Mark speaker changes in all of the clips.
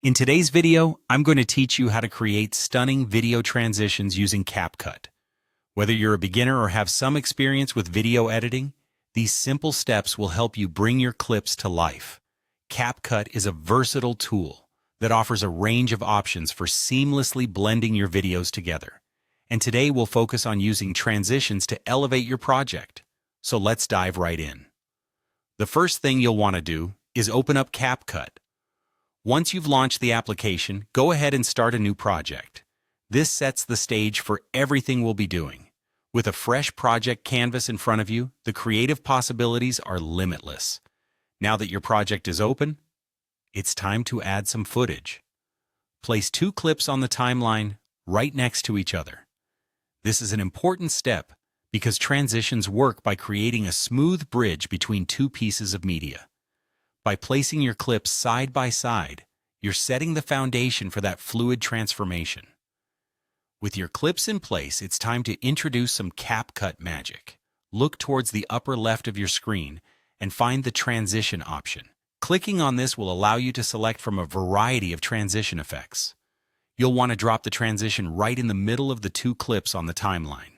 Speaker 1: In today's video, I'm going to teach you how to create stunning video transitions using CapCut. Whether you're a beginner or have some experience with video editing, these simple steps will help you bring your clips to life. CapCut is a versatile tool that offers a range of options for seamlessly blending your videos together. And today we'll focus on using transitions to elevate your project. So let's dive right in. The first thing you'll want to do is open up CapCut. Once you've launched the application, go ahead and start a new project. This sets the stage for everything we'll be doing. With a fresh project canvas in front of you, the creative possibilities are limitless. Now that your project is open, it's time to add some footage. Place 2 clips on the timeline right next to each other. This is an important step because transitions work by creating a smooth bridge between 2 pieces of media. By placing your clips side by side, you're setting the foundation for that fluid transformation. With your clips in place, it's time to introduce some CapCut magic. Look towards the upper left of your screen and find the transition option. Clicking on this will allow you to select from a variety of transition effects. You'll want to drop the transition right in the middle of the 2 clips on the timeline.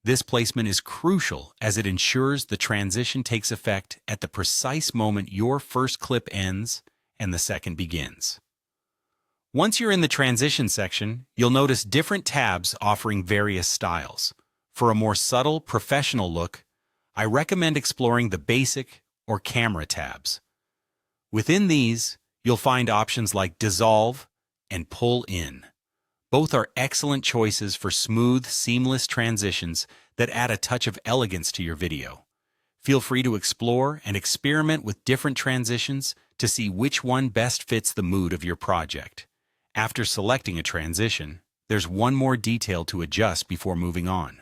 Speaker 1: This placement is crucial as it ensures the transition takes effect at the precise moment your first clip ends and the second begins. Once you're in the transition section, you'll notice different tabs offering various styles. For a more subtle, professional look, I recommend exploring the Basic or Camera tabs. Within these, you'll find options like Dissolve and Pull In. Both are excellent choices for smooth, seamless transitions that add a touch of elegance to your video. Feel free to explore and experiment with different transitions to see which one best fits the mood of your project. After selecting a transition, there's one more detail to adjust before moving on.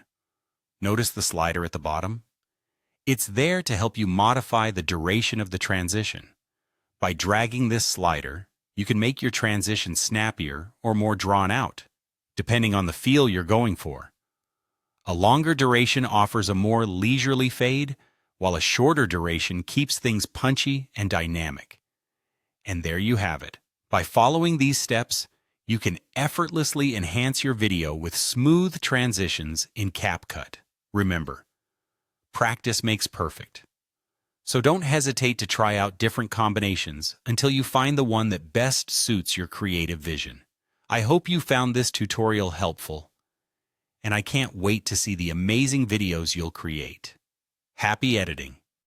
Speaker 1: Notice the slider at the bottom? It's there to help you modify the duration of the transition. By dragging this slider, you can make your transition snappier or more drawn out, depending on the feel you're going for. A longer duration offers a more leisurely fade, while a shorter duration keeps things punchy and dynamic. And there you have it. By following these steps, you can effortlessly enhance your video with smooth transitions in CapCut. Remember, practice makes perfect. So don't hesitate to try out different combinations until you find the one that best suits your creative vision. I hope you found this tutorial helpful, and I can't wait to see the amazing videos you'll create. Happy editing!